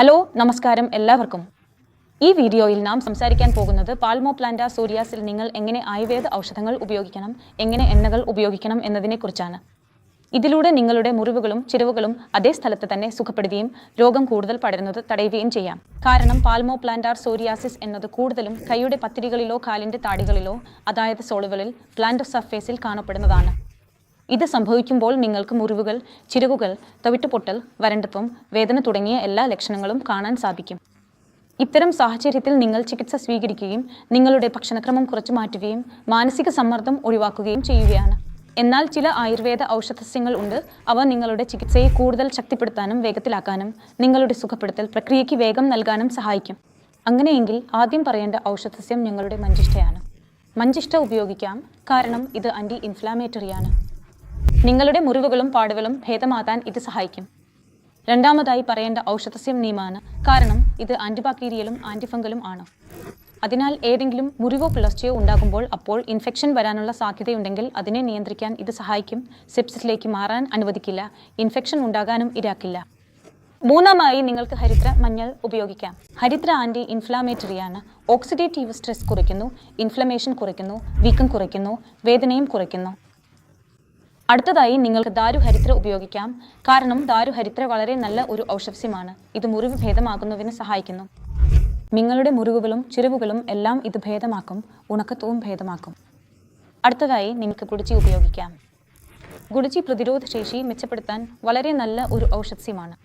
Hello നമസ്കാരം എല്ലാവർക്കും. ഈ വീഡിയോയിൽ നാം സംസാരിക്കാൻ പോകുന്നത് പാൽമോപ്ലാന്റ സോറിയാസിൽ നിങ്ങൾ എങ്ങനെ ആയുർവേദ ഔഷധങ്ങൾ ഉപയോഗിക്കണം, എങ്ങനെ എണ്ണകൾ ഉപയോഗിക്കണം എന്നതിനെക്കുറിച്ചാണ്. ഇതിലൂടെ നിങ്ങളുടെ മുറിവുകളും ചിരവുകളും അതേ സ്ഥലത്ത് തന്നെ സുഖപ്പെടുകയും രോഗം കൂടുതൽ പടരുന്നത് തടയുകയും ചെയ്യാം. കാരണം പാൽമോപ്ലാന്റാർ സോറിയാസിസ് എന്നത് കൂടുതലും കൈയുടെ പത്തിരികളിലോ കാലിൻ്റെ താടികളിലോ അതായത് സോളുകളിൽ പ്ലാന്റർ സർഫേസിൽ കാണപ്പെടുന്നതാണ്. ഇത് സംഭവിക്കുമ്പോൾ നിങ്ങൾക്ക് മുറിവുകൾ, ചിരവുകൾ, തവിട്ടുപൊട്ടൽ, വരണ്ടത്വം, വേദന തുടങ്ങിയ എല്ലാ ലക്ഷണങ്ങളും കാണാൻ സാധിക്കും. ഇത്തരം സാഹചര്യത്തിൽ നിങ്ങൾ ചികിത്സ സ്വീകരിക്കുകയും നിങ്ങളുടെ ഭക്ഷണക്രമം കുറച്ചു മാറ്റുകയും മാനസിക സമ്മർദ്ദം ഒഴിവാക്കുകയും ചെയ്യുകയാണ്. എന്നാൽ ചില ആയുർവേദ ഔഷധസസ്യങ്ങൾ ഉണ്ട്. അവ നിങ്ങളുടെ ചികിത്സയെ കൂടുതൽ ശക്തിപ്പെടുത്താനും വേഗത്തിലാക്കാനും നിങ്ങളുടെ സുഖപ്പെടുത്തൽ പ്രക്രിയയ്ക്ക് വേഗം നൽകാനും സഹായിക്കും. അങ്ങനെയെങ്കിൽ ആദ്യം പറയേണ്ട ഔഷധസസ്യം ഞങ്ങളുടെ മഞ്ചിഷ്ടയാണ്. മഞ്ചിഷ്ട ഉപയോഗിക്കാം, കാരണം ഇത് ആൻറ്റി ഇൻഫ്ലാമേറ്ററിയാണ്. നിങ്ങളുടെ മുറിവുകളും പാടുകളും ഭേദമാക്കാൻ ഇത് സഹായിക്കും. രണ്ടാമതായി പറയേണ്ട ഔഷധസ്യം നീമാണ്, കാരണം ഇത് ആൻറ്റിബാക്ടീരിയലും ആൻറ്റിഫംഗലും ആണ്. അതിനാൽ ഏതെങ്കിലും മുറിവോ പിളർച്ചയോ ഉണ്ടാകുമ്പോൾ അപ്പോൾ ഇൻഫെക്ഷൻ വരാനുള്ള സാധ്യതയുണ്ടെങ്കിൽ അതിനെ നിയന്ത്രിക്കാൻ ഇത് സഹായിക്കും. സെപ്സിസിലേക്ക് മാറാൻ അനുവദിക്കില്ല, ഇൻഫെക്ഷൻ ഉണ്ടാകാനും ഇടയാക്കില്ല. മൂന്നാമായി നിങ്ങൾക്ക് ഹരിദ്ര മഞ്ഞൾ ഉപയോഗിക്കാം. ഹരിദ്ര ആൻറ്റി ഇൻഫ്ലാമേറ്ററിയാണ്. ഓക്സിഡേറ്റീവ് സ്ട്രെസ് കുറയ്ക്കുന്നു, ഇൻഫ്ലമേഷൻ കുറയ്ക്കുന്നു, വീക്കം കുറയ്ക്കുന്നു, വേദനയും കുറയ്ക്കുന്നു. അടുത്തതായി നിങ്ങൾക്ക് ദാരുഹരിദ്ര ഉപയോഗിക്കാം, കാരണം ദാരുഹരിദ്ര വളരെ നല്ല ഒരു ഔഷധസ്യമാണ്. ഇത് മുറിവ് ഭേദമാകുന്നതിന് സഹായിക്കുന്നു. നിങ്ങളുടെ മുറിവുകളും ചിരവുകളും എല്ലാം ഇത് ഭേദമാക്കും, ഉണക്കത്വവും ഭേദമാക്കും. അടുത്തതായി നിങ്ങൾക്ക് ഗുഡ്ചി ഉപയോഗിക്കാം. ഗുഡ്ചി പ്രതിരോധ ശേഷി മെച്ചപ്പെടുത്താൻ വളരെ നല്ല ഒരു ഔഷധസ്യമാണ്.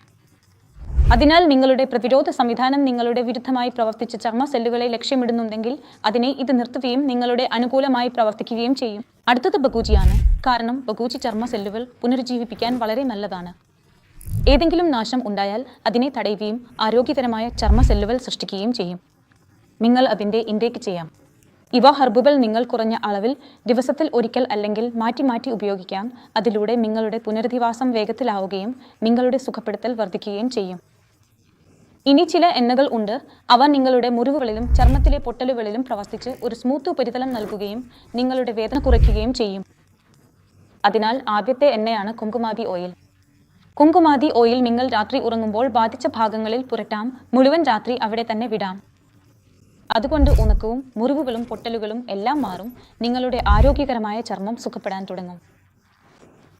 അതിനാൽ നിങ്ങളുടെ പ്രതിരോധ സംവിധാനം നിങ്ങളുടെ വിരുദ്ധമായി പ്രവർത്തിച്ച ചർമ്മ സെല്ലുകളെ ലക്ഷ്യമിടുന്നുണ്ടെങ്കിൽ അതിനെ ഇത് നിർത്തുകയും നിങ്ങളുടെ അനുകൂലമായി പ്രവർത്തിക്കുകയും ചെയ്യും. അടുത്തത് ബഗൂജിയാണ്, കാരണം ബഗൂജി ചർമ്മ സെല്ലുകൾ പുനരുജ്ജീവിപ്പിക്കാൻ വളരെ നല്ലതാണ്. ഏതെങ്കിലും നാശം ഉണ്ടായാൽ അതിനെ തടയുകയും ആരോഗ്യകരമായ ചർമ്മ സെല്ലുകൾ സൃഷ്ടിക്കുകയും ചെയ്യും. നിങ്ങൾ അതിൻ്റെ ഇൻടേക്ക് ചെയ്യാം. ഇവ ഹെർബുകൾ നിങ്ങൾ കുറഞ്ഞ അളവിൽ ദിവസത്തിൽ ഒരിക്കൽ അല്ലെങ്കിൽ മാറ്റി മാറ്റി ഉപയോഗിക്കാം. അതിലൂടെ നിങ്ങളുടെ പുനരധിവാസം വേഗത്തിലാവുകയും നിങ്ങളുടെ സുഖപ്പെടുത്തൽ വർദ്ധിക്കുകയും ചെയ്യും. ഇനി ചില എണ്ണകൾ ഉണ്ട്. അവ നിങ്ങളുടെ മുറിവുകളിലും ചർമ്മത്തിലെ പൊട്ടലുകളിലും പ്രവർത്തിച്ച് ഒരു സ്മൂത്ത് ഉപരിതലം നൽകുകയും നിങ്ങളുടെ വേദന കുറയ്ക്കുകയും ചെയ്യും. അതിനാൽ ആദ്യത്തെ എണ്ണയാണ് കുങ്കുമാതി ഓയിൽ. കുങ്കുമാതി ഓയിൽ നിങ്ങൾ രാത്രി ഉറങ്ങുമ്പോൾ ബാധിച്ച ഭാഗങ്ങളിൽ പുരട്ടാം. മുഴുവൻ രാത്രി അവിടെ തന്നെ വിടാം. അതുകൊണ്ട് ഉണക്കവും മുറിവുകളും പൊട്ടലുകളും എല്ലാം മാറും. നിങ്ങളുടെ ആരോഗ്യകരമായ ചർമ്മം സുഖപ്പെടാൻ തുടങ്ങും.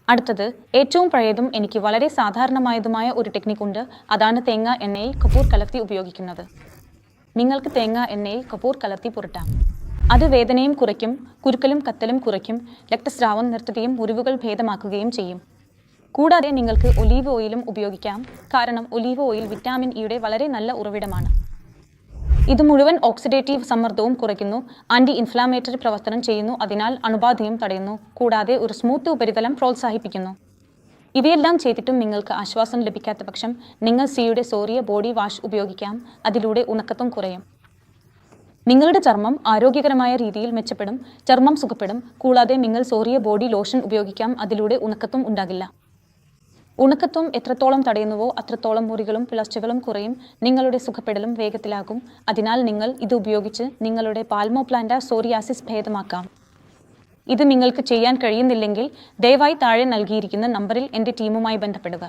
അടുത്തത് ഏറ്റവും പഴയതും എനിക്ക് വളരെ സാധാരണമായതുമായ ഒരു ടെക്നിക് ഉണ്ട്. അതാണ് തേങ്ങ എണ്ണയിൽ കപൂർ കലർത്തി ഉപയോഗിക്കുന്നത്. നിങ്ങൾക്ക് തേങ്ങ എണ്ണയിൽ കപൂർ കലർത്തി പുരട്ടാം. അത് വേദനയും കുറയ്ക്കും, കുരുക്കലും കത്തലും കുറയ്ക്കും, രക്തസ്രാവം നിർത്തുകയും മുറിവുകൾ ഭേദമാക്കുകയും ചെയ്യും. കൂടാതെ നിങ്ങൾക്ക് ഒലീവ് ഓയിലും ഉപയോഗിക്കാം, കാരണം ഒലീവ് ഓയിൽ വിറ്റാമിൻ ഇയുടെ വളരെ നല്ല ഉറവിടമാണ്. ഇത് മുഴുവൻ ഓക്സിഡേറ്റീവ് സമ്മർദ്ദവും കുറയ്ക്കുന്നു, ആൻറ്റി ഇൻഫ്ലാമേറ്ററി പ്രവർത്തനം ചെയ്യുന്നു, അതിനാൽ അണുബാധയും തടയുന്നു, കൂടാതെ ഒരു സ്മൂത്ത് ഉപരിതലം പ്രോത്സാഹിപ്പിക്കുന്നു. ഇവയെല്ലാം ചെയ്തിട്ടും നിങ്ങൾക്ക് ആശ്വാസം ലഭിക്കാത്ത പക്ഷം നിങ്ങൾ സിയുടെ സോറിയ ബോഡി വാഷ് ഉപയോഗിക്കാം. അതിലൂടെ ഉണക്കത്വം കുറയും. നിങ്ങളുടെ ചർമ്മം ആരോഗ്യകരമായ രീതിയിൽ മെച്ചപ്പെടും, ചർമ്മം സുഖപ്പെടും. കൂടാതെ നിങ്ങൾ സോറിയ ബോഡി ലോഷൻ ഉപയോഗിക്കാം. അതിലൂടെ ഉണക്കത്വം ഉണ്ടാകില്ല. ഉണക്കത്വം എത്രത്തോളം തടയുന്നുവോ അത്രത്തോളം മുറികളും പിളർച്ചകളും കുറയും, നിങ്ങളുടെ സുഖപ്പെടലും വേഗത്തിലാകും. അതിനാൽ നിങ്ങൾ ഇത് ഉപയോഗിച്ച് നിങ്ങളുടെ പാൽമോപ്ലാന്റ സോറിയാസിസ് ഭേദമാക്കാം. ഇത് നിങ്ങൾക്ക് ചെയ്യാൻ കഴിയുന്നില്ലെങ്കിൽ ദയവായി താഴെ നൽകിയിരിക്കുന്ന നമ്പറിൽ എൻ്റെ ടീമുമായി ബന്ധപ്പെടുക.